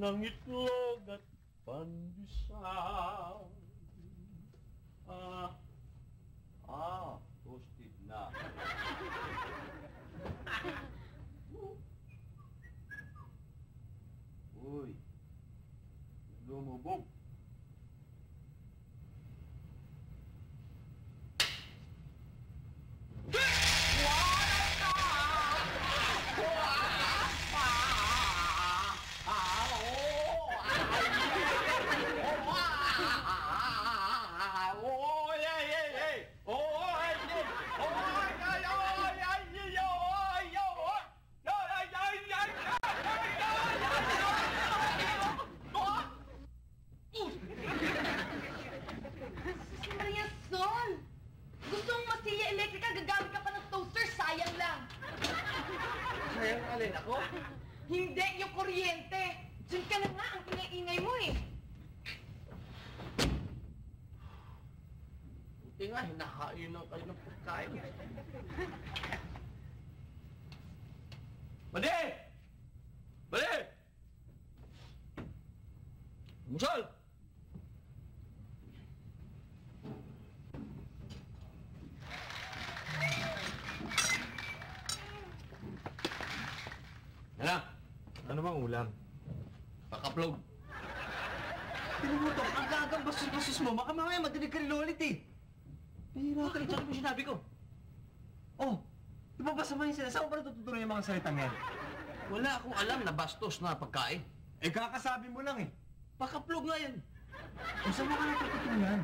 ng itlog at pandesal. Toasted na. Uy, lumubog. Ako? Hindi, yung kuryente. Diyan ka na nga, ang ingay-ingay mo eh. Buti nga, hinahain lang kayo ng pagkain. Bade! Bade! Musal! Ano bang ulam? Pakaplog. Tinumutok, ang gagang basos-basos mo. Baka mamaya madinig ka rin ulit eh. Pihira ka rin, tsaka mo sinabi ko. Oh, di ba basama yung sila? Saan ko pa natutunan yung mga salitang yan? Wala akong alam na bastos na pagkain. Eh, kakasabi mo lang eh. Pakaplog nga yan. O saan mo ka natutunan?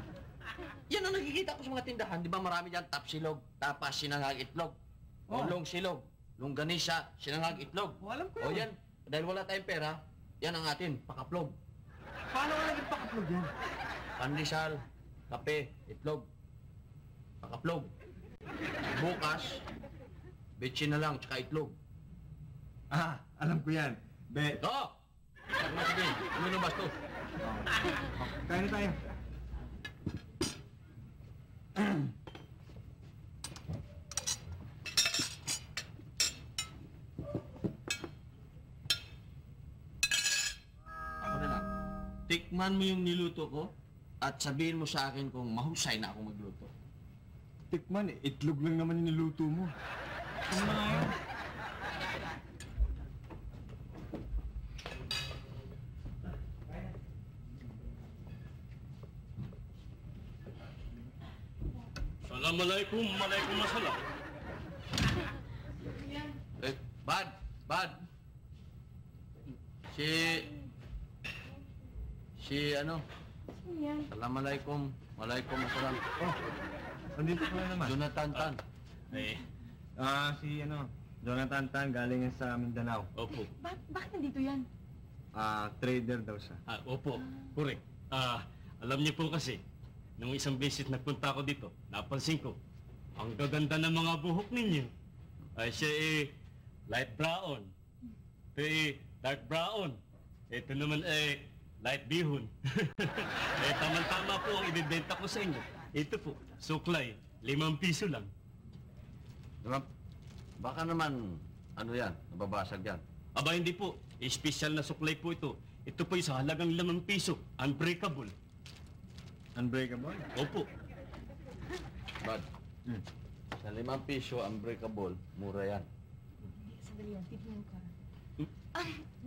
Yan ang nakikita ko sa mga tindahan. Di ba marami dyan tapsilog, tapas, sinangag itlog. O long silog, longganisa, sinangag itlog. O, alam ko O yan. yan, dahil wala tayong pera, yan ang atin, pakaplog. Paano ka naging pakaplog yan? Pandesal, kape, itlog, pakaplog. Bukas, betsin na lang, tsaka itlog. Ah, alam ko yan. Oo! Ano na sabihin? Ano yung bastos? Kain na tayo. Ako na lang. Tikman mo yung niluto ko at sabihin mo sa akin kung mahusay na ako magluto. Tikman eh, itlog lang naman yung niluto mo. Ano na nga yun? Assalamualaikum, waalaikumsalam. Eh, Bad! Si ano? Yan. Assalamualaikum, waalaikumsalam. Oh, andito ka na naman. Jonathan Tan. Si Jonathan Tan, galing yan sa Mindanao. Opo. Bakit nandito yan? Trader daw siya. Opo. Correct. Alam niyo po kasi, nung isang beses nagpunta ako dito, napansin ko, ang gaganda ng mga buhok ninyo. Siya light brown. Ito dark brown. Ito naman light bihon. Tama-tama po ang ibibenta ko sa inyo. Ito po, suklay, 5 piso lang. Diba? Baka naman, ano yan, nababasag yan. Aba, hindi po. Espesyal na suklay po ito. Ito po sa halagang 5 piso. Unbreakable. Unbreakable? Opo. Bad, sa 5 piso, unbreakable, mura yan. Sandali yan, tignan ko.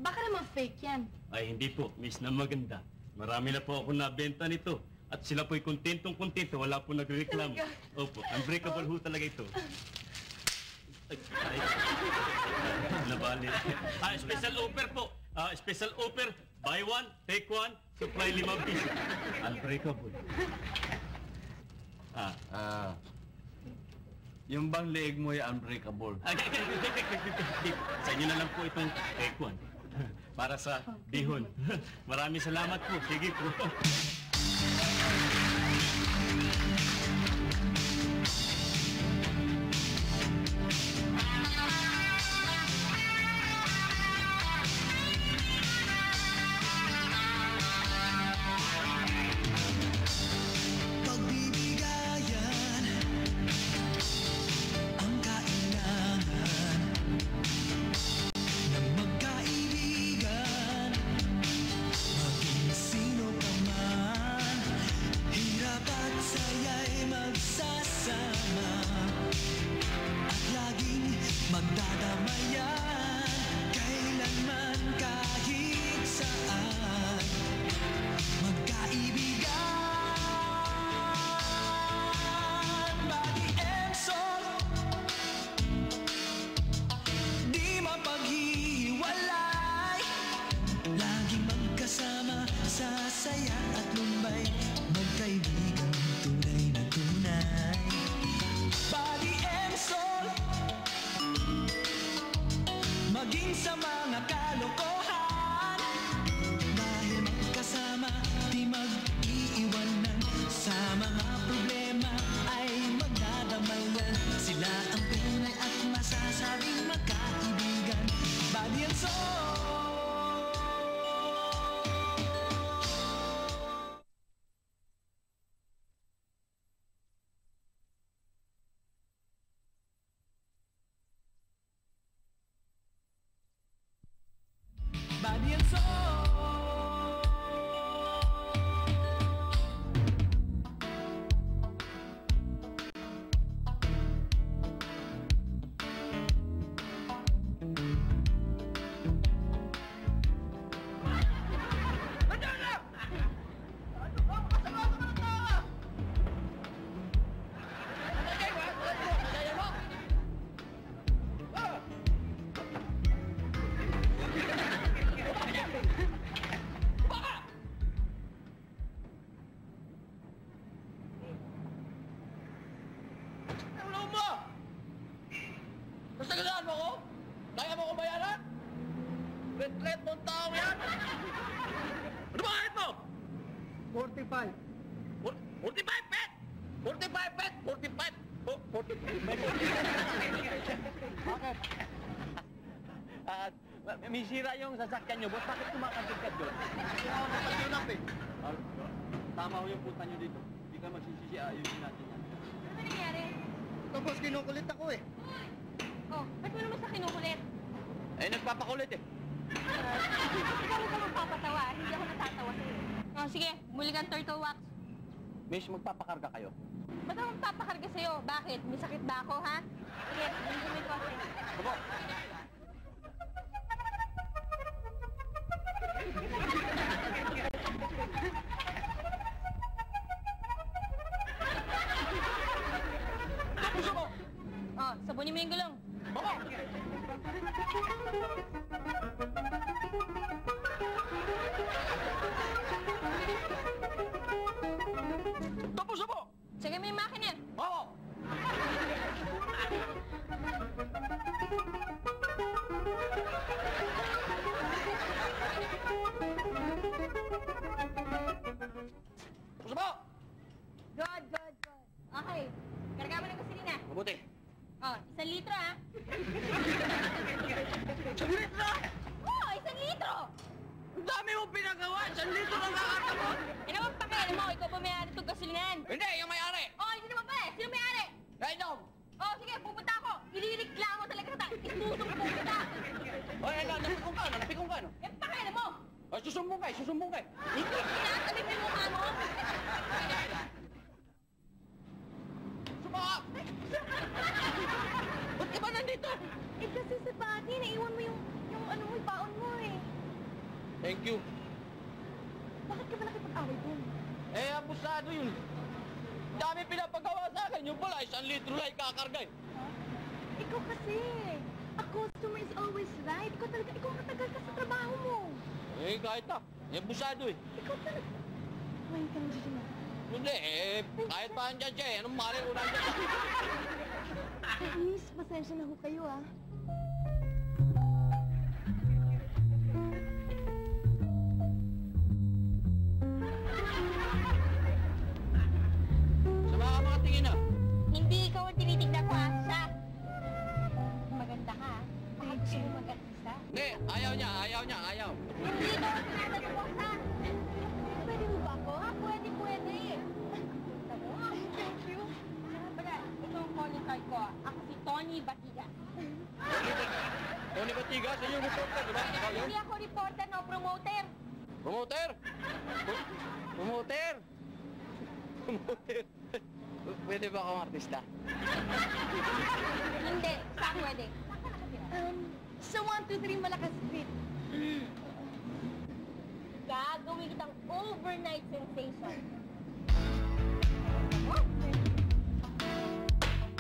Baka naman fake yan. Ay, hindi po. Miss na maganda. Marami na po ako nabenta nito. At sila po'y kontentong-kontento. Wala po nagreklamo. Opo, unbreakable ho talaga ito. Ay. Nabali. Special offer po. Special offer. Buy one, take one, supply 5 piso. Unbreakable. Yung bang leeg mo ay unbreakable? Sa inyo na lang po itong take one. Para sa bihon. Maraming salamat po. Sige po. Ang kailangan ng 45. 45 pet! 45 pet! 45! 45! Bakit? May sira yung sasakyan nyo, boss. Bakit kumakagad doon? Hindi ako magpatunap eh. Tama ho yung punta nyo dito. Hindi ka magsisisi, ayusin natin yan. Ano ba nangyari? Ito, boss, kinukulit ako eh. Oh, ba't mo naman sa kinukulit? Eh, nagpapakulit eh. Ikaw ka magpapatawa, hindi ako natatawa sa'yo. Oh, sige, muli kang turtle wax. Miss, magpapakarga kayo. Ba't ako magpapakarga sa'yo? Bakit? May sakit ba ako, ha? Sige, hindi ko ako. Abo! Puso mo! Oh, sabunin mo yung gulong. Baba! Tapos mo! Sige mo yung makina. Oo! Tapos mo! Good, good, good. Okay, karga mo ng gasolina. Mabuti. Oh, 1 litro, ha? Sabihin na! Oh, 1 litro! Ang dami mong pinagawa! 1 litro lang kakatapon! Eh naman pakialam mo, ikaw pa may-ari itong gasolinahan. Hindi, yung may-ari! Oh, hindi naman pa eh. Sino may-ari? Kahit daw! Oh, sige, pupunta ako. Ilireklamo talaga kita. Isusumbong kita. Ay, napikong ka, napikong ka, no? Eh, pakialam mo. Ay, susumbong ka, susumbong ka. Hindi kinakalim yung mukha mo. Sumaka! Ba't ka ba nandito? Eh, kasi sa bati, naiwan mo yung ano mo, yung baon mo eh. Thank you. Bakit ka ba nakipag-away dun? Eh, abusado yun. Dami pinapagawa sa akin. Yung pala, 1 litro lang ikakarga eh. Ikaw kasi. A customer is always right. Ikaw talaga, ikaw matagal ka sa trabaho mo. Eh, kahit na. Eh, abusado eh. Ikaw talaga. Kumain ka na dyan. Hindi, eh, kahit pa andyan siya eh. Anong mali ko nandyan siya? Miss, pasensya na ho kayo ah. Sama ka mga tingin ah. Hindi ikaw ang tinitignan ko ah. Siya. Maganda ka ah. Baka gusto mo mag-artista. Hindi, ayaw niya, ayaw niya, ayaw. Hindi ikaw ang tinatanong ko sa. Pwede mo ba ako? Ha? Pwede, pwede. Gusto mo? Thank you. Baga, ito ang calling card ko ah. Ako si Tony Batiga. Tony Batiga, sa iyo reporter, di ba? Ikaw yun? Hindi ako reporter, no promoter. Promoter! Promoter! Promoter! Pwede ba akong artista? Hindi, sa pwede. Sa 1, 2, 3 malakas fit. Gagawin kitang overnight sensation.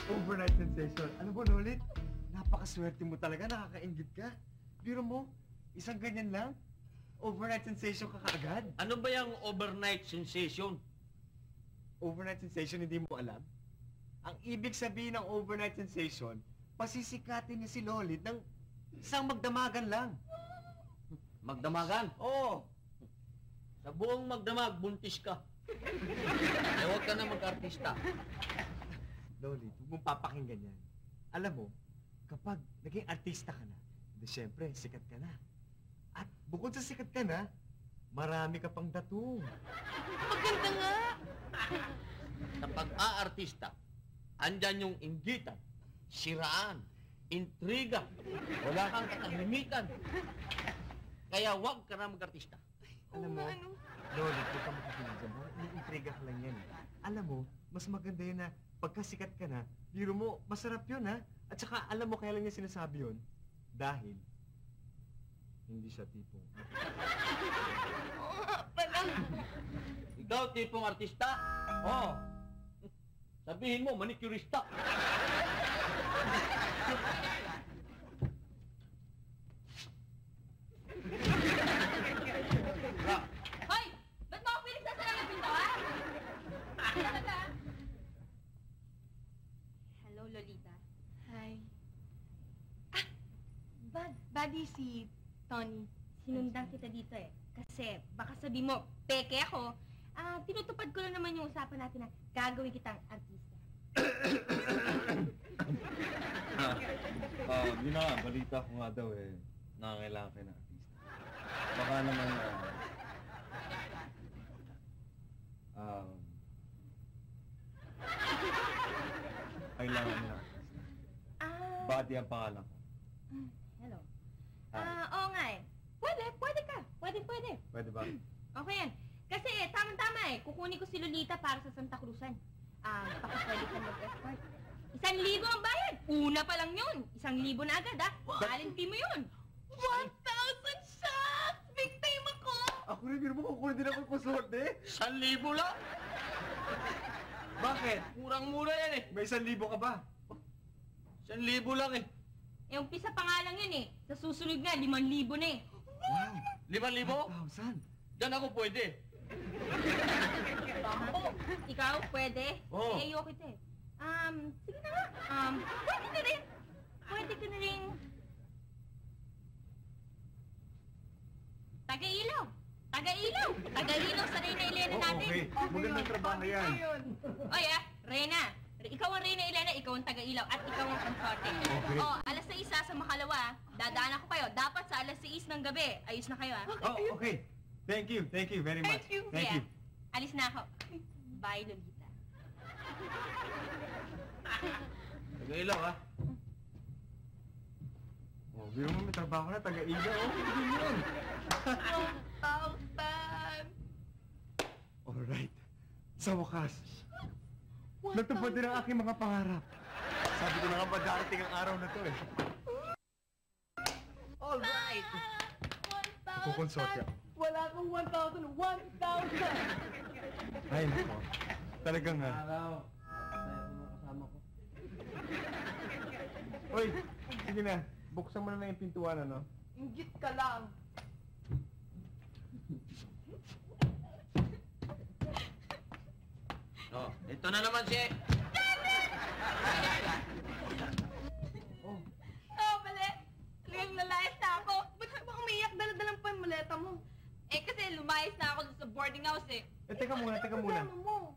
Overnight sensation. Ano ba, Lolit? Napakaswerte mo talaga, nakakaingit ka. Biro mo, isang ganyan lang, overnight sensation ka kaagad. Ano ba yung overnight sensation? Overnight sensation, hindi mo alam? Ang ibig sabihin ng overnight sensation, pasisikatin niya si Lolit ng isang magdamagan lang. Magdamagan? Oo. Sa buong magdamag, buntis ka. Eh, huwag ka na mag-artista. Lolit, huwag mong papakinggan yan. Alam mo, kapag naging artista ka na, di syempre, sikat ka na. At bukod sa sikat ka na, marami ka pang datong. Maganda nga! Sa pag-aartista, andyan yung inggitan, siraan, intriga, wala kang katahimikan. Kaya huwag ka na mag-artista. Alam mo, Lolit, huwag ka makikinig dyan. Iniintriga ka lang yan. Alam mo, mas maganda yun na pagkasikat ka na, biro mo, masarap yun ha. At saka alam mo kaya lang niya sinasabi yun. Dahil, hindi siya tipong Ikaw, tipong artista? Oo. Sabihin mo, manicurista. Hoy! Ba't mo ako pinagsasara ng pinto, ha? Talaga? Hello, Lolita. Hi. Buddy, si Tony. Sinundan kita dito eh. Kasi baka sabi mo, peke ako, Tinutupad ko lang naman yung usapan natin na gagawin kitang artista. Yun na nga, balita ko nga daw eh, nangangailangan kayo ng artista. Baka naman, kailangan ng artista. Buddy ang pangalan ko. Hello. Ah. Oo nga eh. Pwede ka. Pwede. Pwede ba? Okay yan. Kasi tama-tama kukunin ko si Lolita para sa Santa Cruzan. Baka pwede ka mag-escort. 1,000 ang bayad. Una pa lang yun. 1,000 na agad Valentine mo yun. 1,000 shots! Big time ako! Ako rin, pero makukunin din ako yung pasorte. 1,000 lang? Bakit? Murang-mura yan eh. May 1,000 ka ba? 1,000 lang eh. Umpisa pa nga lang yun Sa susunod nga, 5,000 na 5,000? 1,000? Diyan ako pwede. Ikaw, pwede? Oo. Ayoko kita sige na nga. Pwede ka rin. Pwede ka na rin. Taga-ilaw sa Reyna Elena natin. Okay, magandang trabaho yan. Oy, Reyna. Ikaw ang Reyna Elena, ikaw ang taga-ilaw, at ikaw ang konsorte. Okay. Alas 6 sa Makalawa, dadaan ako kayo. Dapat sa alas 6 ng gabi. Ayos na kayo, Oh, okay. Thank you very much. Thank you. Alis na ako. Bye, Lolita. Taga-ilaw ha. Oh, biro mo may trabaho na, taga-iga, hindi yun. 1,000! Alright. Sa wakas, natupad din ang aking mga pangarap. Sabi ko na nga ba darating ang araw na to eh. Alright! Kukonsorte ako. Wala kang 1,000! 1,000! Ay, nako. Talagang nga. Araw. Kasama ko. Oy, sige na. Buksan mo na yung pintuan, ano? Inggit ka lang. Oh, ito na naman si... Mali! Talagang lalayas na ako. Ba't ka ba umiyak? Dala-dalang pa yung maleta mo. Kasi lumayas na ako sa boarding house Teka muna. Problema mo.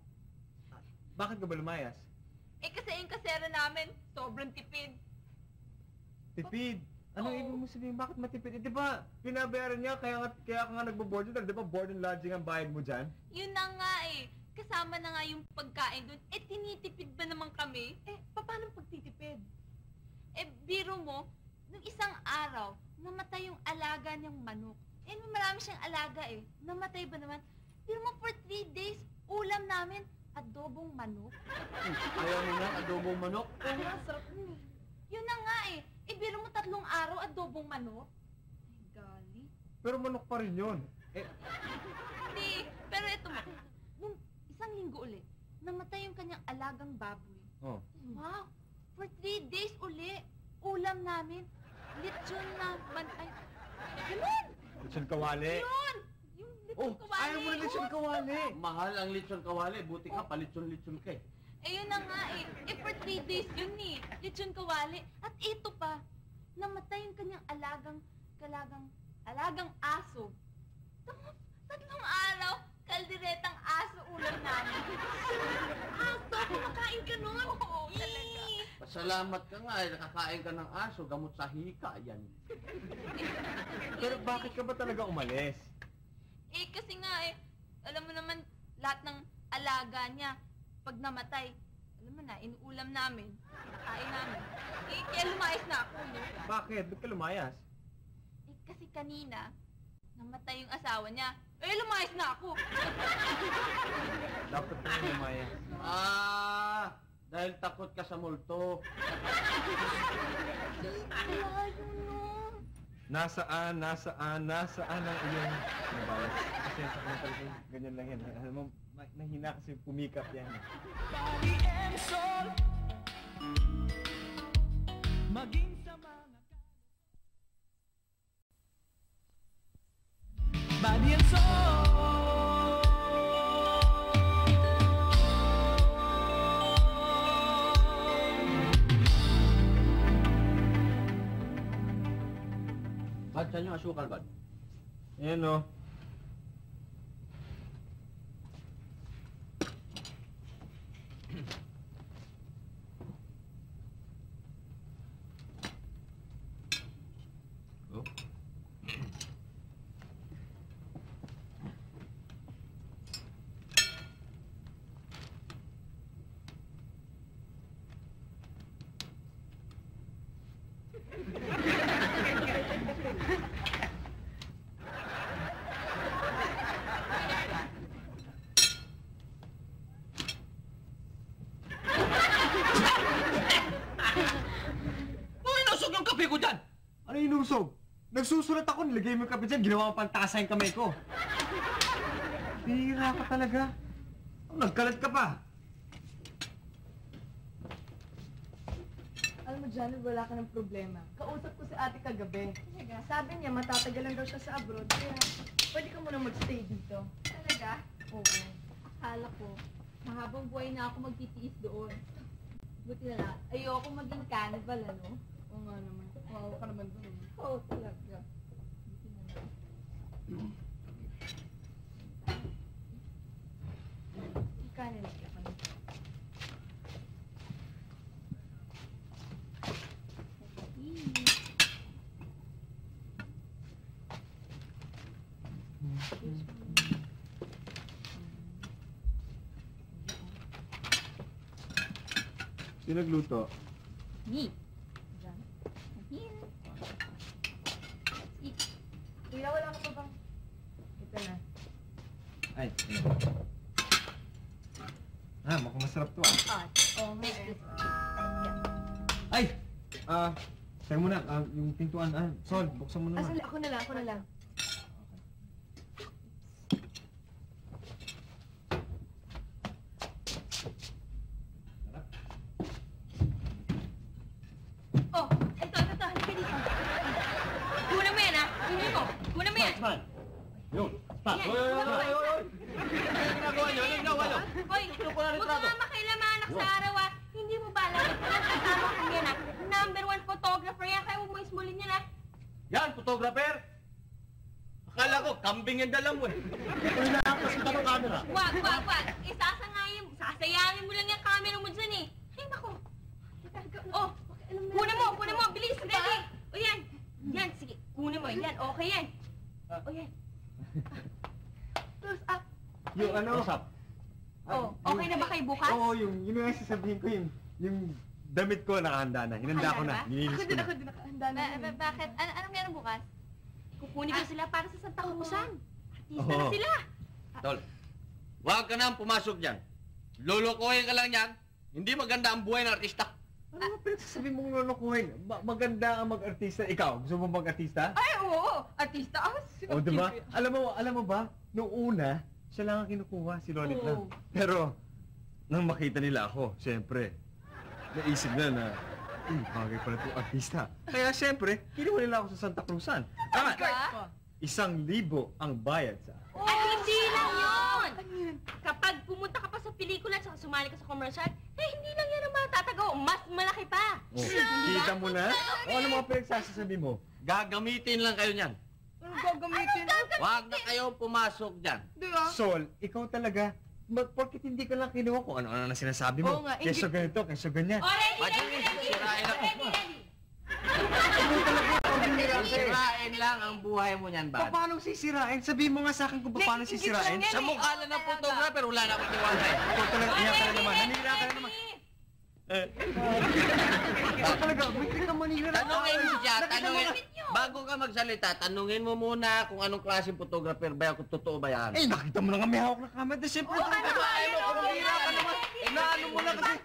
Bakit ka ba lumayas? Kasi yung kasera namin, sobrang tipid. Tipid. Ano Oo. ibig mo sabihin? Bakit matipid? Di ba, pinabayaran niya, kaya ka nga nagbo-board dyan. Di ba board and lodging ang bayad mo dyan? Yun na nga Kasama na nga yung pagkain doon. Tinitipid ba naman kami? Paano pagtitipid? Biro mo, nung isang araw, namatay yung alaga niyang manok. Marami siyang alaga Namatay ba naman? Biro mo, for 3 days, ulam namin, adobong manok. Ayaw mo na adobong manok? Oo nga, sarap nun Yun na nga biro mo 3 araw, adobong manok. Ay, gali. Pero manok pa rin yun. Hindi, pero ito mo, nung isang linggo uli, namatay yung kanyang alagang baboy. Oh. Wow! For 3 days uli, ulam namin, lechon na ay, ganun! Lechon kawali. Yun! Yung lechon kawali. Ayaw mo na lechon kawali. Mahal ang lechon kawali. Buti ka, palitson-litson ka Yun na nga for 3 days yun lechon kawali. At ito pa, namatay yung kanyang alagang aso. Tapos, 3 araw, kalderetang aso ulam namin. Aso, kumakain ka nun? Oo, talaga. Pasalamat ka nga nakakain ka ng aso, gamot sa hika, yan. Pero bakit ka ba talaga umalis? Kasi nga alam mo naman, lahat ng alaga niya, pag namatay, alam mo na, inuulam namin, kain namin. Kaya lumayas na ako, no? Bakit? Ba't ka lumayas? Kasi kanina, namatay yung asawa niya. Lumayas na ako. Dapat ka lumayas. Dahil takot ka sa multo. Malayo, no? Nasaan ang iyong nabalas? Kasi sa kanya talaga ganyan lang yan. Alam mo, mahina kasi pumikap yan. Body and soul. Maging sa mga body and soul. Bad, saan yung asukal, Bad? Ayan o. Oh. Inusog yung kape ko dyan! Ano inusog? Nagsusulat ako, nilagay mo yung kape dyan, ginawa mo pantasa yung kamay ko. Bihira ka talaga. Nagkalat ka pa. Alam mo, Janet, wala ka ng problema. Kausap ko si ate kagabi. Sabi niya, matatagalan daw siya sa abroad, kaya pwede ka muna magstay dito. Talaga? Oo. Akala ko, mahabang buhay na ako magtitiis doon. Buti na lang, ayoko maging cannibal, ano? Oo nga naman. Kawawa ka naman doon. Oo, talaga. Buti na lang. Kanin na ka kami. Sino nagluto? Me. Diyan. Here. Let's eat. Kuya, wala ka pa bang? Ito na. Ay, ano? Mukhang masarap to ah. Hot. Oo nga Take eh. this one. Ay! Tayo muna, yung pintuan, Sol, buksan mo naman. Ako na lang. Oh, ito. Halika dito. Kunan mo yan, ha? Kunin mo. Kunan mo yan. Man! Yun! Pa! Ayan, Oy, oy, kunan mo oy, yan. oy, oy! Ano ginagawa niyo? Ano ginagawa niyo? Hoy, Sino ko na huwag retrato? ka nga makialamanak sa araw, ha? Hindi mo ba alam? Ang kasama ko yan, ha? #1 photographer yan, kaya huwag mo ismulin yan, ha? Yan, photographer! Akala ko, kambing yung dala mo eh. Wag. Sasayangin mo lang yung camera mo dyan, eh. Ay, nako. Oh, kunin mo, bilis, ready. O yan, sige, kunin mo, yan, okay yan. O yan. Close up. Yung ano? Oh, okay na ba kayo bukas? Oo, yun yung sasabihin ko, yung damit ko nakahanda na. Hinanda ko na. Handa na ba? Nilinis ko na. Ako din nakahanda na. Bakit? Anong meron bukas? Kukunin ko sila para sa Santa Cruzan. Artista Oo. na sila. Tol, huwag ka nang pumasok dyan. Lulukohin ka lang yan. Hindi maganda ang buhay ng artista. Ano nga pinagsasabi mong lolokohin? Maganda ang mag-artista. Ikaw, gusto mo mag-artista? Ay, oo. Artista. O, diba? Alam mo ba, nung una, siya lang ang kinukuha, si Lolit lang. Oo. Pero, nang makita nila ako, siyempre, naisip na bagay pala itong artista. Kaya siyempre, kinuha nila ako sa Santa Cruzan. Tama, Diba? 1,000 ang bayad sa akin. At hindi lang yun. Kapag pumunta ka pa sa pelikula at sumali ka sa commercial, hindi lang yan ang matatagaw. Mas malaki pa. Oh, kita mo na? O ano mga pinagsasasabi mo? Gagamitin lang kayo niyan. Ano gagamitin? Huwag na kayo pumasok dyan. Diba? Sol, ikaw talaga, porkit hindi ka lang kinuha ko, ano na sinasabi mo? Oo nga, Kesa ganito, kesa ganyan. O, ready. Sirain lang. Ikaw talaga, Sirain lang ang buhay mo niyan, Bad. paano sisirain? Sabihin mo nga sa akin kung paano sisirain. Sa mukha lang ng photographer, wala na akong tiwala eh. Ikaw talaga, iyak ka na naman, nanira ka na naman. Ikaw talaga, may ka manira. Tanungin mo siya, Nakita mo tanungin. nga- Bago ka magsalita, tanungin mo muna kung anong klaseng photographer ba yan, kung totoo ba yan. Nakita mo na nga may hawak na camera. Siyempre, Ay, mo, kung hira ka naman. Inaano mo na kasi.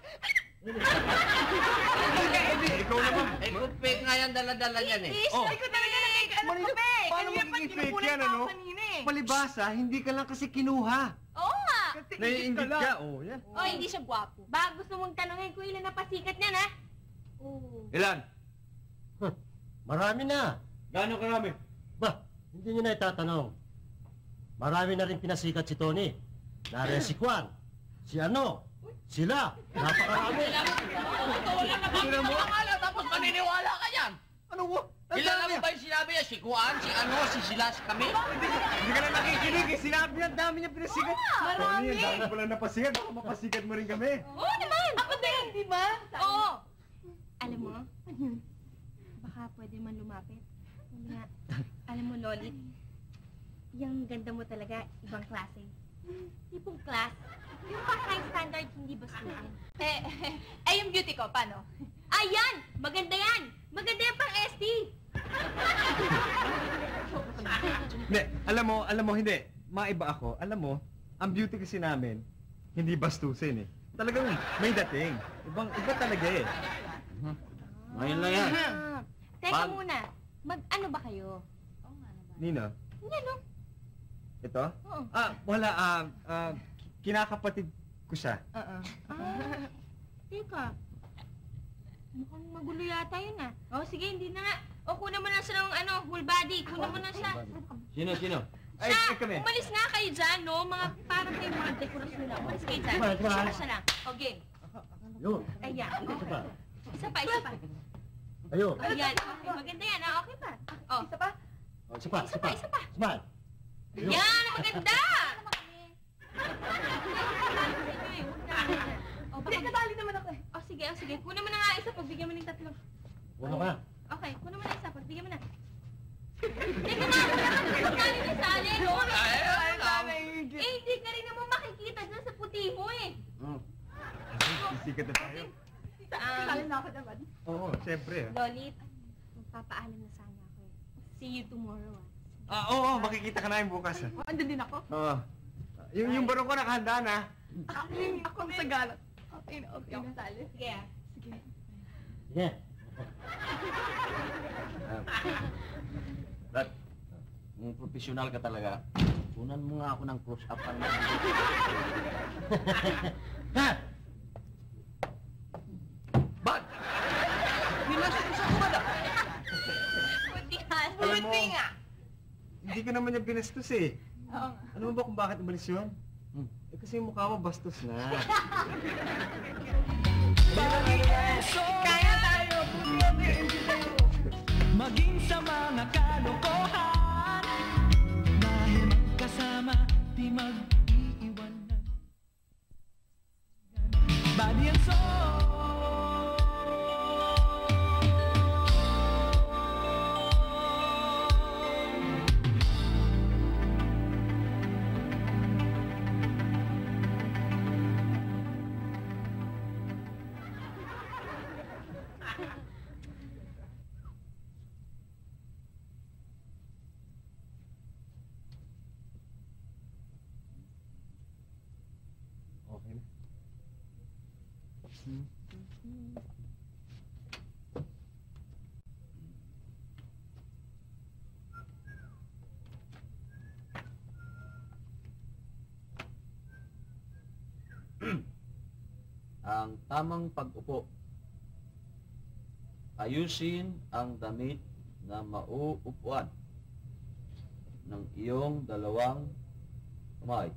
ikaw naman. Eh, kung fake nga yan, dala-dala niyan eh. Oh. Ay, ko talaga Paano magiging fake yan, ano? Palibasa, hindi ka lang kasi kinuha. Oo nga. Naiingit ka, yan. O, hindi siya gwapo. Ba, gusto mong tanungin kung ilan na pasikat niyan, ha? Oo. Ilan? Marami na. Gano'ng karami? Ba, hindi nyo na itatanong. Marami na rin pinasikat si Tony. Nariyan si Juan. Si ano? Sila. Napakarami. Totoo lang naman. Tingnan mo. Tapos maniniwala ka yan. Ano mo? Kilala mo ba yung sinabi niya? Si Kuan, si ano, si sila, si kami? Hindi ka na nakikinig eh. Sinabi niya, ang dami niya pinasikat. Marami. Tony, ang dami ko lang napasikat. Baka mapasikat mo rin kami. Oo naman! Ako din, di ba? Oo! Alam mo, baka pwede man lumapit. Hindi nga, alam mo, Lolit, yung ganda mo talaga, ibang klase. Tipong class. Yung pang high standard, hindi bastusin. Yung beauty ko, paano? Ayan! Maganda yan! Maganda yan pang SD! Hindi, alam mo, hindi. Maiba ako. Alam mo, ang beauty kasi namin, hindi bastusin eh. Talagang may dating. Iba talaga eh. Ngayon lang yan. Teka Pag- muna, mag-ano ba kayo? Nino, Yan, no? ito? Oo. Wala. Kinakapatid ko siya. Teka. Mukhang magulo yata yun ah. Oh, sige, hindi na nga. O, kunan mo na siya ng whole body. Kunan mo na siya. Sino? Ay, Siya, kami. umalis nga kayo dyan, no? Mga, parang kayo mga dekorasyon lang. Umalis kayo dyan. Siya lang. O, game. Yun. Ayan. Isa pa. Isa pa. Ayun. Ayan. Okay, maganda yan. Okay pa. O, Isa pa? Oh, isa pa. isa pa. Smile. Ayun. Yan, maganda! O, Hindi, baka... nadali naman ako eh. O, sige. Kunan mo na nga isa. Pagbigyan mo ng tatlo. Uno ka. Okay, kunan mo na isa. Pagbigyan mo na. Teka na, pagkali na sali. Hindi ka rin naman makikita dyan sa puti mo eh. Sisikat na tayo. Kasali na ako naman. Oo, siyempre. Lolit, magpapaalam na sana ako eh. See you tomorrow Oo, makikita ka namin bukas. Andun din ako. Oo. Yung barong ko nakahanda na. Ako sa galat. Okay na. Sali. Sige ah. Sige. Sige. Brad, kung professional ka talaga, kunan mo nga ako ng close-up ang Ha! Bad! Pinasok ko sa kumada! Putihan. Alam mo, hindi ko naman yung binastos eh. Oo nga. Alam mo ba kung bakit umalis yun? Eh kasi yung mukha mo bastos na. Kaya tayo! Maging sa mga kalokohan, dahil magkasama di mag-iiwanan. Body and soul. Okay na. Ang tamang pag-upo. Ayusin ang damit na mauupuan ng iyong dalawang kamay.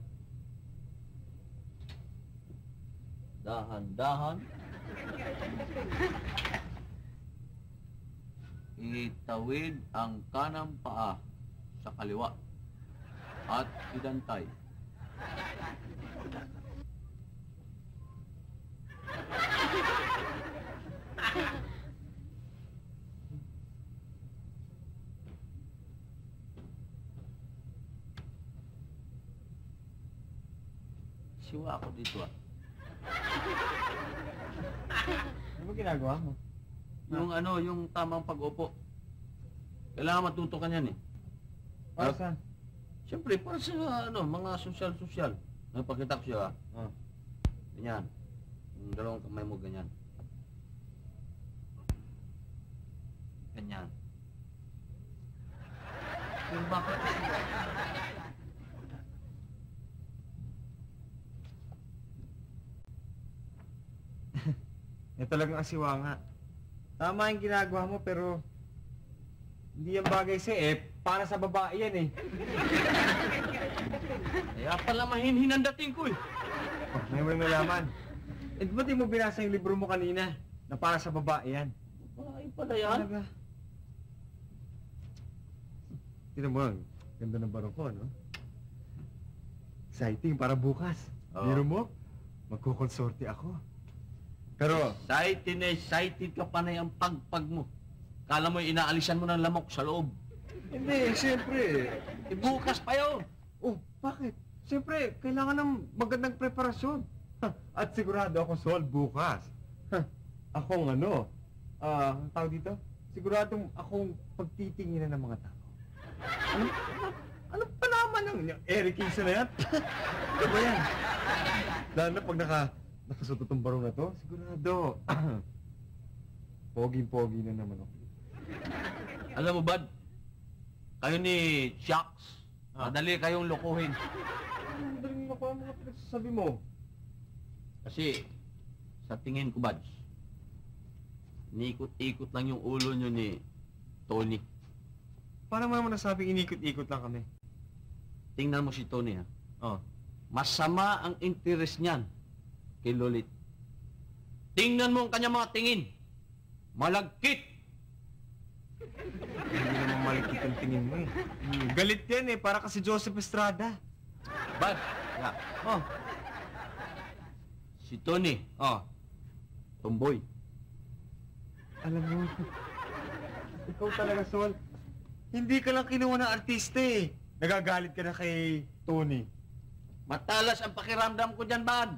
Dahan-dahan. Itawid ang kanang paa sa kaliwa at idantay. Siwa ako dito ah. Ano ba ginagawa mo? Yung tamang pag-upo. Kailangan matuto ka niyan eh. Para Ah. saan? Siyempre, para sa mga sosyal-sosyal. Napakita ko siya, Oh. ganyan. Yung dalawang kamay mo, ganyan. Ganyan. Yung bakit kasi... Eh talagang asiwa nga. Tama yung ginagawa mo pero hindi yan bagay sa'yo eh. Para sa babae yan eh. Kaya pala mahinhin ang dating ko eh. Oh, may mo nalaman. Eh di ba di mo binasa yung libro mo kanina na para sa babae yan? Ay pala yan. Talaga. Tignan mo, ang ganda ng barong ko, no? Exciting, para bukas. Oo. Biro mo, magkukonsorte ako. Pero, Excited ka pa na yung pagpag mo. Kala mo inaalisan mo ng lamok sa loob. hindi, siyempre. Bukas pa yun. Oh, bakit? Siyempre, kailangan ng magandang preparasyon. At sigurado ako, Sol, bukas. Akong ang tawag dito? Siguradong akong pagtitinginan ng mga tao. Ano pa naman ang Eric Kingston na yan? Ano ba yan? Lalo na pag nakasutot ang barong na to, sigurado. Poging-pogi na naman ako. Alam mo, Bad? Kayo ni Shocks, madali kayong lokohin. Ang daling ako ang mga pinagsasabi mo. Kasi, sa tingin ko, Bads, niikot-ikot lang yung ulo nyo ni Tony. Paano mo naman nasabing inikot-ikot lang kami? Tingnan mo si Tony, ha? Oh. Masama ang interest niyan kay Lolit. Tingnan mo ang kanyang mga tingin. Malagkit. Hindi naman malikit ang tingin mo eh. Galit yan eh, para kasi Joseph Estrada. Bad, Oh, si Tony, tomboy. alam mo, ikaw talaga, Sol. Hindi ka lang kinuha ng artista eh. Nagagalit ka na kay Tony. Matalas ang pakiramdam ko dyan, Bad.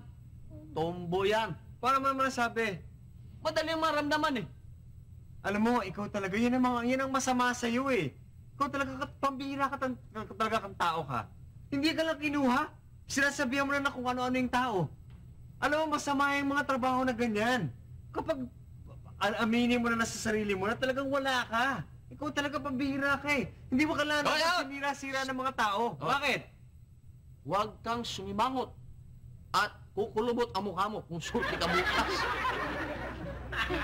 Tomboy yan. Paano mo naman nasabi? Madali ang maramdaman, eh. Alam mo, ikaw talaga, yan ang masama sa'yo eh. Ikaw talaga, pambihira ka talaga kang tao ka. Hindi ka lang kinuha. Sinasabihan mo na kung ano-ano yung tao. Alam mo, masama yung mga trabaho na ganyan. Kapag aminin mo na sa sarili mo na talagang wala ka. Ikaw talaga pambihira ka eh. Hindi mo kailangan sinira-sira ng mga tao. Bakit? Huwag kang sumimangot at kukulubot ang mukha mo kung sulti ka bukas.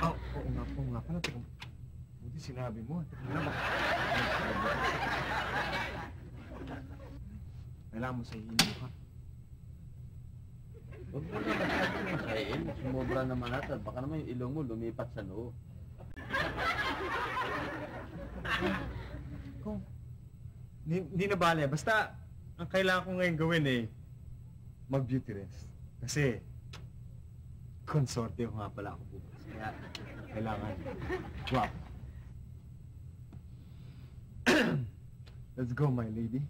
Oo nga pala. Teka, buti sinabi mo. Teka nga ba? Kailangan mo sa hindi ka. Huwag mo na masyadong masahin. Sumobra naman natin. Baka naman yung ilong mo lumipat sa noo. Hindi na bale. Basta, ang kailangan ko ngayon gawin eh, mag-beauty rest. Kasi, konsorte ko nga pala ako bukas. Kaya, kailangan, guwapo. Let's go, my lady.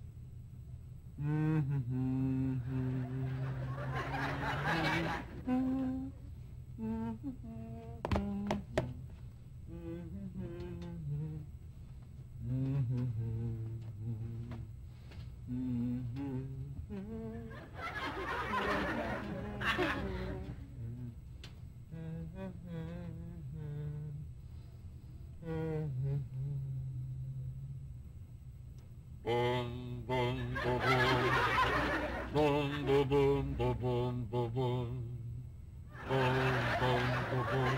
Boom, boom, boom, boom. Boom, boom, boom, boom, boom, boom, boom. Boom, boom, boom, boom.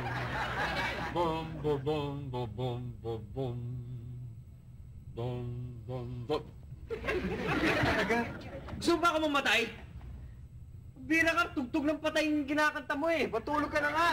Boom, boom, boom, boom, boom, boom, boom. Boom, boom, boom. Talaga? Gusto mo ba ako mamatay? Bira ka, tugtog ng patay yung kinakanta mo eh. Matulog ka na nga.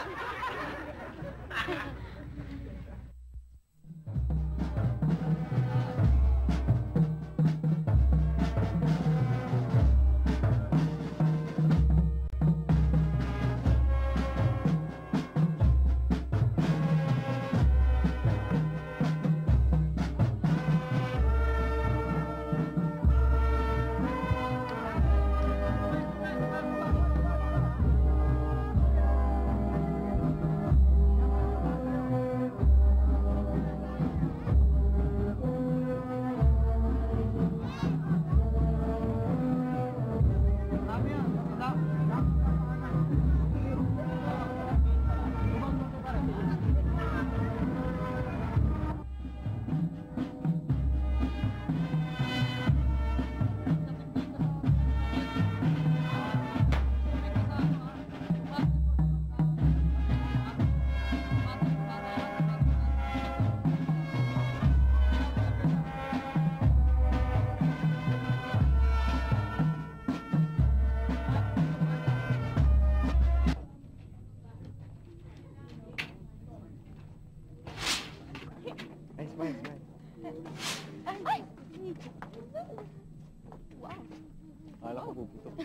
Akala ko puputok.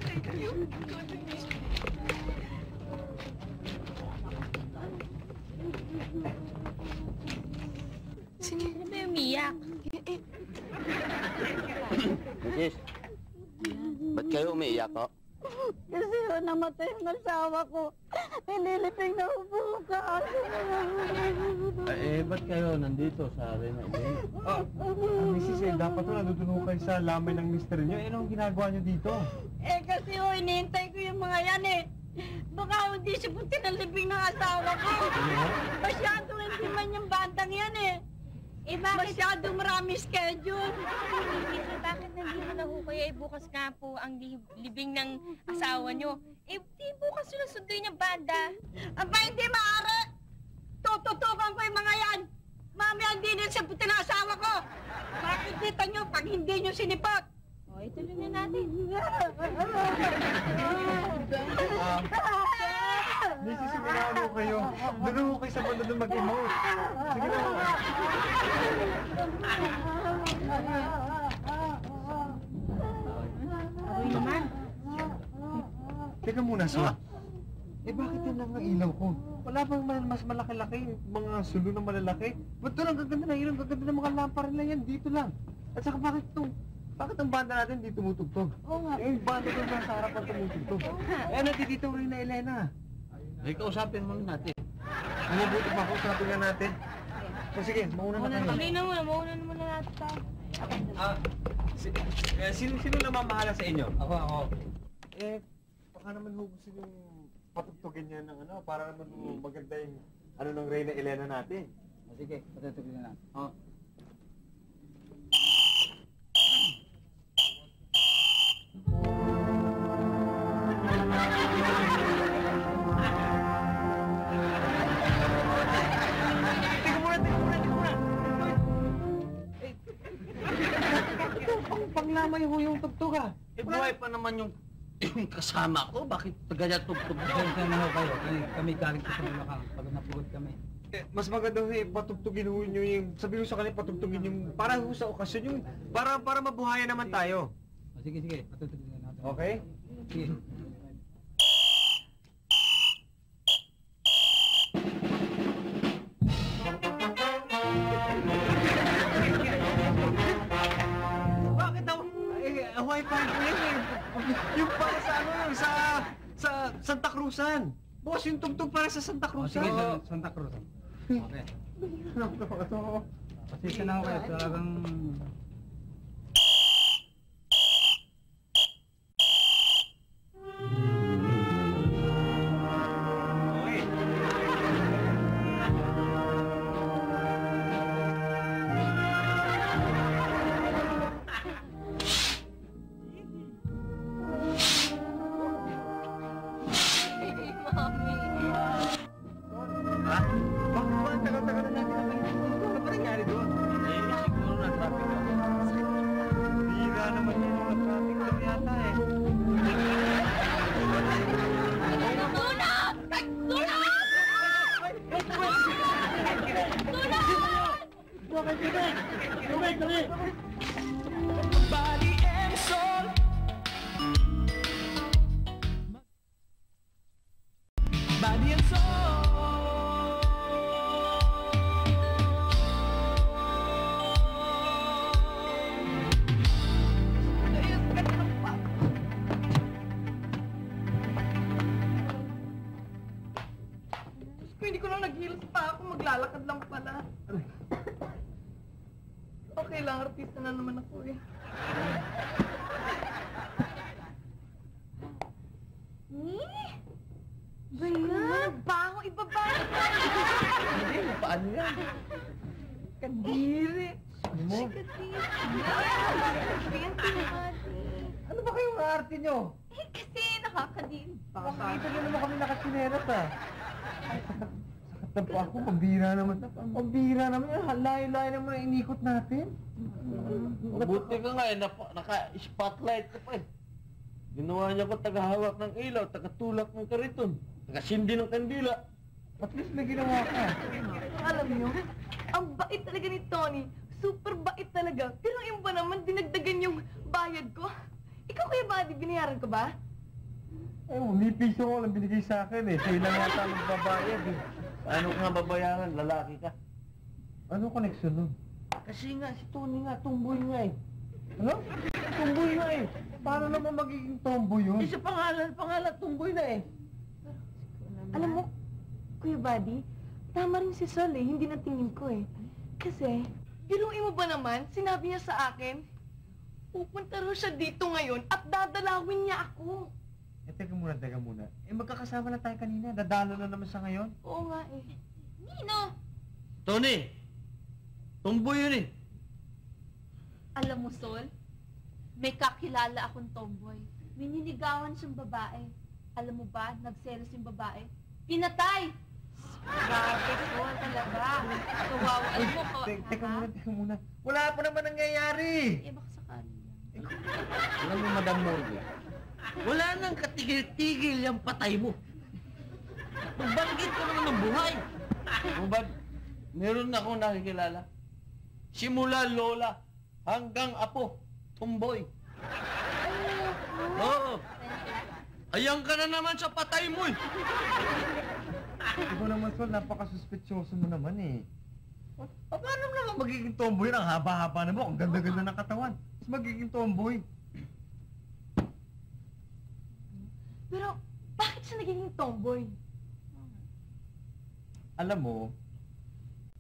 Thank you. Sino? Ano ba yung umiyak? Mrs. Ba't kayo umiiyak ho? Kasi namatay ang asawa ko. Nililiping na bukas. Ba't kayo nandito sa Reyna Elena? Mrs. dapat nandun ho kayo sa lamay ng mister niyo. Anong ginagawa niyo dito? Kasi hinihintay ko yung mga yan Baka hindi siya po tinaliping ng asawa ko. Masyadong hindi man yung bandang yan Bakit? Masyadong maraming schedule. Bakit nandito na ho kayo? Bukas nga po ang libing ng asawa nyo. Di bukas sila sunduin yung banda. Aba, hindi maaari. Tututukan ko yung mga yan. Mami, hindi nila siya puti ng asawa ko. Makikita nyo pag hindi nyo sinipot. Ituloy na natin. Mrs. Suminahan ho kayo. Doon ho kayo sa banda doon mag-emote. Sige na. Ako'y naman. Teka muna, Swa. Bakit yan lang ang ilaw ko? Wala bang mas malaki-laki, mga sulo na malalaki? Ba't doon ang gaganda na ilaw? Ang gaganda ng mga lampara na yan, dito lang. At saka bakit ang banda natin di tumutugtog? Oo nga. Yung banda doon sa harapan tumutugtog. Nandito rin na Elena. Ay, kausapin mo natin. Ano buti pa, kausapin nga natin. So sige, mauna na kayo. Tuloy na muna. Mauna na muna natin tayo. Sino namamahala sa inyo? Ako. Baka naman ho gusto nyo patugtugin niya ng para naman maganda yung ng Reyna Elena natin. Sige, patutugin na lang. Teka muna. Panglamay ho yung tugtog Buhay pa naman yung kasama ko. Bakit ganyan tugtog nyo? Na ho kayo. Kami galing sa Bulacan. Pag napugod kami. Mas maganda ho patugtugin ho nyo yung, sabihin ho sa kanila patugtugin yung, para ho sa okasyon yung, para mabuhayan naman tayo. Sige. Patutugin na natin. Okay? Sige. Bakit daw? Wi-Fi ko yan Yung para sa sa Santa Cruzan. Boss, yung tugtog para sa Santa Cruzan. Sige, Santa Cruz. Okay. Pasensya na ako kayo. Talagang... Body and soul. Body and soul. Hindi ko lang nag-heels pa ako. Maglalakad lang pala. Okay lang, artista na naman ako Ganyan! Bango, ibaba! Hindi, paano yan? Kadiri! Mo? Ano ba kayong arte nyo? Kasi nakakadiri. Nakakita nyo naman kami nakatsineras Sakat na po ako, pambira naman. Pambira naman yan, layo-layo naman ang inikot natin. Buti ka nga naka-spotlight ka pa Ginawa niya ko tagahawak ng ilaw, tagatulak ng kariton, tagasindi ng kandila. At least may ginawa ka. Alam niyo, ang bait talaga ni Tony. Super bait talaga. Pero yung ba naman, dinagdagan yung bayad ko? Ikaw, Kuya Buddy, binayaran ko ba? Eh, may piso ko lang binigay sa akin eh. Sa'yo lang yata magbabayad eh. Ano ka nga babayaran? Lalaki ka. Ano connection nun? Kasi nga, si Tony nga, tumboy nga eh. Ano? Tumboy nga eh. Paano naman magiging tomboy yun? Eh, sa pangalan, tumboy na eh. Alam mo, Kuya Buddy, tama rin si Sol eh, hindi na tingin ko eh. Kasi, biruin mo ba naman, sinabi niya sa akin, pupunta raw siya dito ngayon at dadalawin niya ako. Eh, teka muna. Eh, magkakasama na tayo kanina. Dadalo na naman siya ngayon. Oo nga eh. Nino! Tony! Tumboy yun eh. Alam mo, Sol, may kakilala akong tomboy. May niligawan siyang babae. Alam mo ba, nagselos yung babae? Pinatay! Grabe, Sol, talaga. Kawawa. Alam mo, Teka muna. Wala pa naman nangyayari. Eh, baka sakali lang. Alam mo, Madam Morgue, wala nang katigil-tigil yung patay mo. Magbanggit ka naman ng buhay. Bubad, meron na akong nakikilala. Simula lola hanggang apo, tumboy. Oo. Ayan ka na naman sa patay mo eh. Ikaw naman, Sol, napaka-suspetsyoso mo naman eh. Paano naman magiging tomboy? Ang haba-haba na mo, ang ganda-ganda ng katawan. Mas magiging tomboy. Pero, bakit siya nagiging tomboy? Alam mo,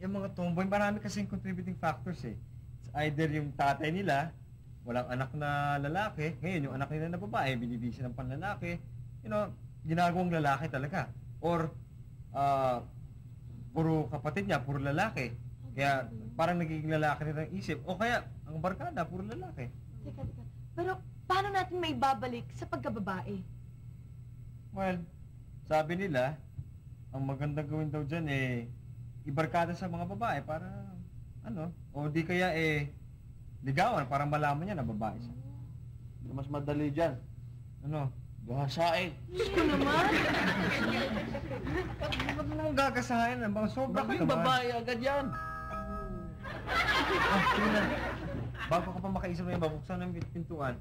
yung mga tomboy, marami kasing contributing factors eh. It's either yung tatay nila, walang anak na lalaki, ngayon yung anak nila na babae, binibisi ng panlalaki, ginagawang lalaki talaga. Or, puro kapatid niya, puro lalaki. Kaya, parang nagiging lalaki nila ang isip. O kaya, ang barkada, puro lalaki. Teka. Pero, paano natin may babalik sa pagkababae? Well, sabi nila, ang magandang gawin daw dyan eh, ibarkada sa mga babae para, o di kaya ligawan para malaman niya na babae siya. Mas madali dyan. Ano? Gahasain. Gusto naman. Ba't mo nang gagasahin? Ang mga sobra ka Maging naman. babae agad yan. Sige na. Bago ka pa makaisip na yan, babuksan ng pintuan.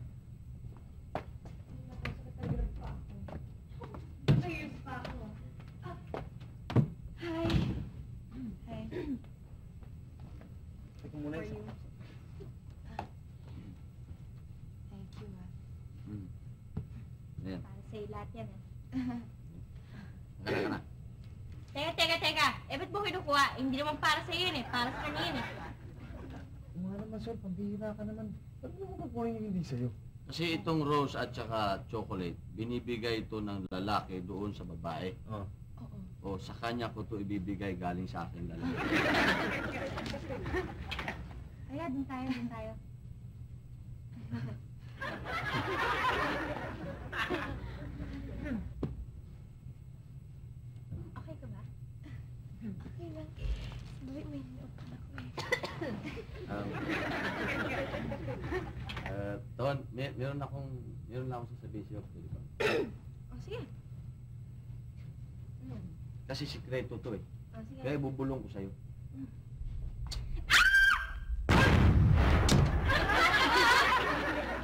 Hi. Hi. Teka muna How are isa. you? Thank you, Ayan. Para sa'yo lahat yan eh. Ka na. Teka. Eh, ba't mo kinukuha? Hindi naman para sa'yo yun eh. Para sa kanya yun eh. Mga naman, Sol, pambihira ka naman. Ba't mo kukunin yung hindi sa'yo? Kasi itong rose at saka chocolate, binibigay ito ng lalaki doon sa babae. Oh. O sa kanya ko ito ibibigay galing sa akin lalaki. Kaya, dun tayo. Okay ka ba? Okay lang. May naupan ako eh. Ton, meron lang akong sasabihin sa'yo. Pwede ba? O, sige. Kasi sikreto to eh. O, sige. Kaya bubulong ko sa'yo.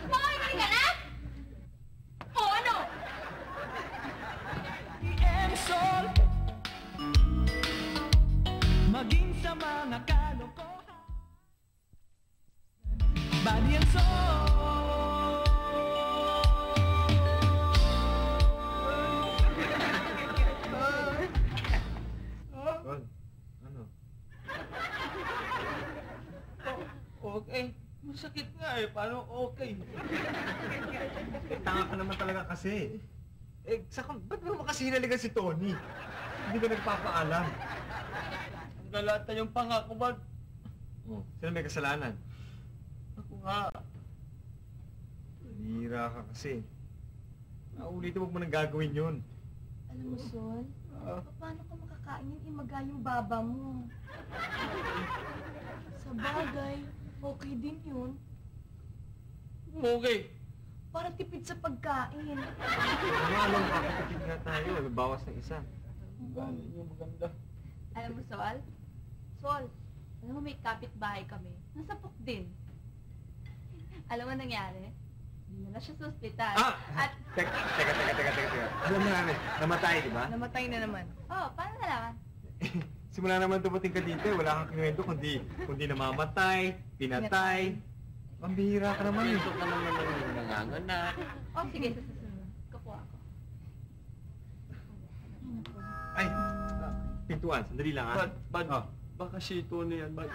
Makakagay ka na? O ano? and soul. Maging sa mga kalokohan. Body and soul. Sol, ano? Okay. Masakit nga eh. Paano okay? Tanga ka naman talaga kasi. Ba't mo kasi hinaligan si Tony? Hindi ka nagpapaalam. Ang galata yung pangako ba? Oh, sino may kasalanan? Ako nga. Hira ka kasi. Naulitin mo nang gagawin yun. Alam mo, Sol, paano ka makakain yung imaga yung baba mo? Sa bagay, okay din yun. Okay. Para tipid sa pagkain. Alam, kakatipid nga tayo. Bawas ng isa. Galing yung maganda. Alam mo, Sol, alam mo may kapitbahay kami. Nasapok din. Alam mo nangyari? Dinala siya sa ospital. At, Teka. Alam na namin, namatay, di ba? Namatay na naman. paano nalaman? Simula naman dumating ka dito, wala kang kinuwento kundi namamatay, pinatay. Pambihira ka naman. Ito ka naman ang nanganganak. Sige, sa susunod. Kapuha ako. Ay, pintuan, sandali lang ha. Bad, baka si Tony yan, Bad.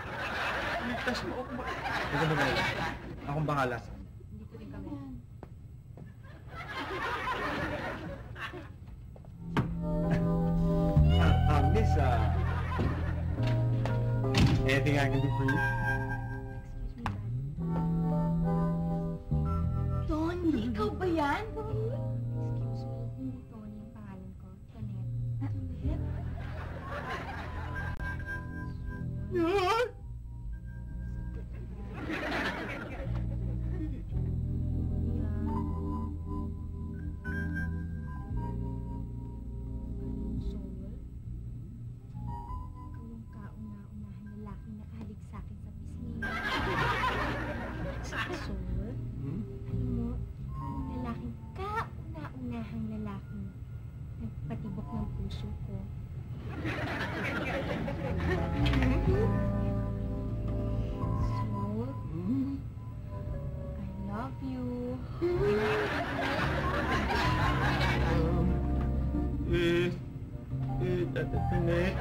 Ligtas mo ako, Bad. Huwag ka magalala. Akong bahala sa Dito din kami. Miss, anything I can do for you? Tony, ikaw ba yan? Excuse me, hindi Tony ang pangalan ko. Tonette. Sol, ikaw ang kauna-unahang lalaking nakahalik sa akin sa pisngi. Sol, alam mo, ikaw ang lalaking kauna-unahang lalaking nagpatibok ng puso ko. Sol, I love you. Tanet.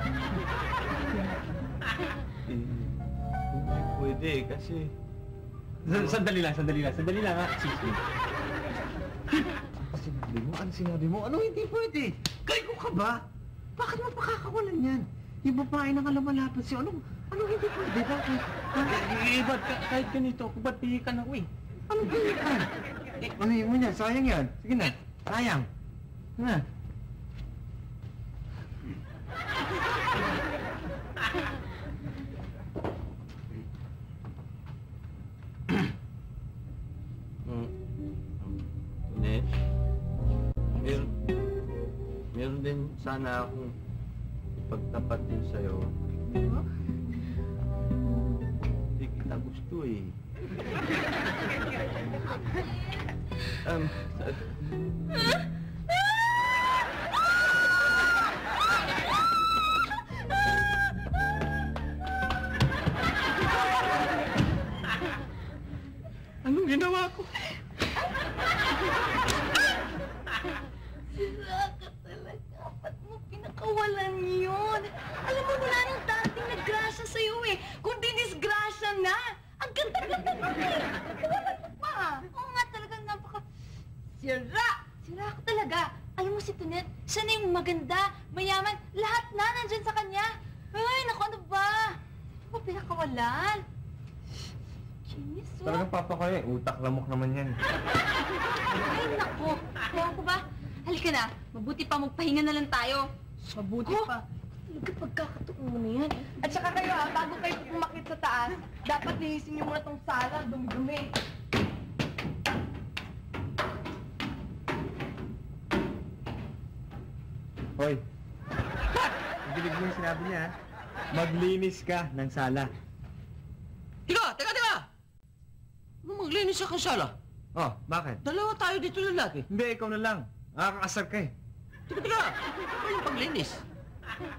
Hindi pwede kasi... Sandali lang ha. Sige. Ano sinabi mo? Ano hindi pwede? Kayo ka ba? Bakit mo pakakawalan yan? Yung babae na lumalapit siya, ano hindi pwede? Bakit? Ba't kahit ganito, ba't pihikan ako eh? Ano ba yan? Ano yun mo yan? Sayang yan. Sige na. Sayang. Na. Tanet, meron din sana akong ipagtapat din sa'yo. Hindi kita gusto eh. Anong ginawa ko? Sira ka talaga. Ba't mo pinakawalan yun? Alam mo, wala nang dating na grasya sa'yo eh. Kundi disgrasya na. Ang ganda-ganda mo eh. Wala ka pa. Oo nga talagang napaka... Sira ka talaga. Alam mo si Tonette, siya na yung maganda, mayaman, lahat na nandyan sa kanya. Ay, naku, ano ba? Ano ba pinakawalan? Kinis, Talagang papa ko eh. Utak lamok naman yan. Ay, naku. Ewan ko ba? Halika na, mabuti pa magpahinga na lang tayo. Mabuti pa. Talaga pagkakatuon mo na yan. At saka kayo bago kayo pumakit sa taas, dapat linisin niyo muna tong sala, dumi-dumi. Hoy. Dinig mo yung sinabi niya, ha? Maglinis ka ng sala. Teka! Ano maglinis sa kansala? Oh, bakit? Dalawa tayo dito lalaki. Hindi, ikaw na lang. Nakakasar ka eh. Teka! Ano yung paglinis?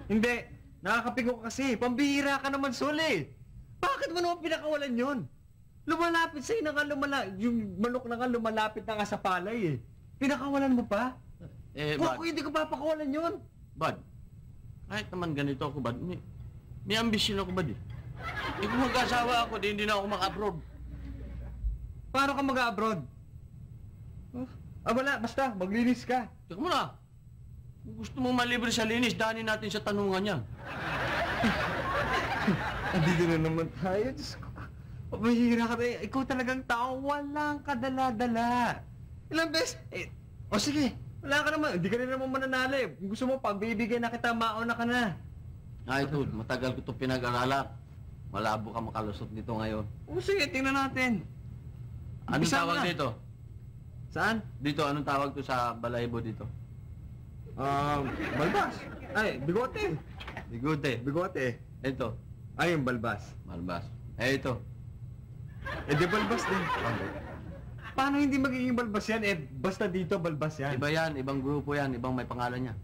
Hindi. Nakakapigo ka kasi. Pambihira ka naman, Suli. Bakit mo naman pinakawalan yun? Lumalapit sa'yo na nga yung manok na nga lumalapit na nga sa palay eh. Pinakawalan mo pa? Kung ako hindi ko papakawalan yun. Bad, kahit naman ganito ako, Bad, may ambisyon ako, Bad eh. Kung mag-asawa ako, hindi na ako maka-abroad. Paano ka mag-abroad? Wala. Basta, maglinis ka. Teka muna. Kung gusto mong malibre sa linis, dahanin natin sa tanungan yan. Andito na naman tayo. Diyos ko. Mahihira ka tayo. Ikaw talagang tao. Walang kadala-dala. Ilang beses? Sige. Wala ka naman. Hindi ka rin naman mananalo eh. Kung gusto mo, pagbibigyan na kita, mauna ka na. Ito, matagal ko ito pinag-aralan. Malabo ka makalusot dito ngayon. Sige, tingnan natin. Anong Umpisa tawag na. dito? Saan? Dito, anong tawag to sa balahibo dito? Balbas. Ay, bigote. Bigote. Bigote. Ito, Ay, yung balbas. malbas. Ito, Eh di balbas din. Paano hindi magiging balbas yan? Eh basta dito balbas yan. Iba yan, ibang grupo yan, ibang may pangalan niya.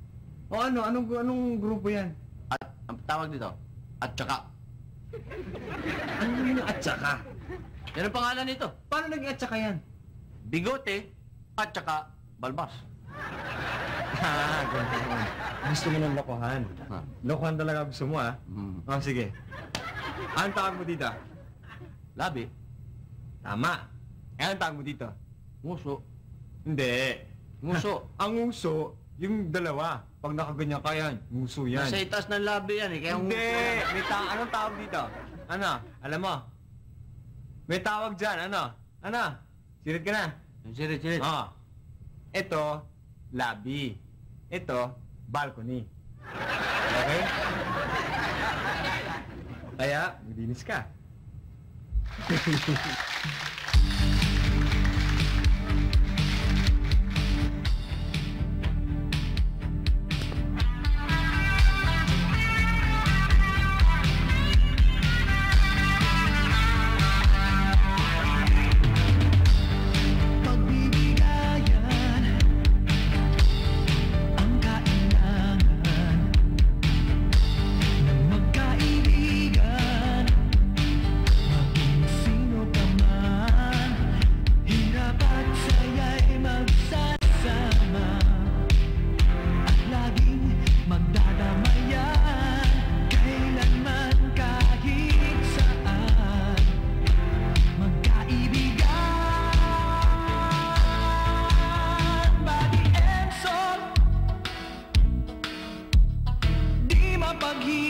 O ano? Anong grupo yan? At, ang tawag dito, at saka. Ano naman yung at saka? Yan ang pangalan nito. Paano naging at saka yan? Bigote, at saka balbas. Ganun. Gusto mo ng lokohan. Ha? Lokohan talaga gusto mo, ha? Oh, sige. Anong tawag mo dito? Labi, Tama. Eh, anong tawag mo dito? nguso, Hindi. nguso. Ang nguso, yung dalawa. Pag nakaganyan ka yan, nguso yan. Nasa itas ng labi yan eh, kaya Hindi! nguso. May anong tawag dito? Ano? Alam mo? May tawag dyan, ano? Ano? Sirit ka na? Sirit. Oo. Ito, labi. Ito, balcony. Okay? Kaya, maglinis ka. Pagbibigayan ang kailangan ng magkaibigan. Maging sino ka man, hirap at saya'y magsasama at laging magdadamayan. Kailanman kahit saan, magkaibigan. Body and soul, di mapaghiwalay.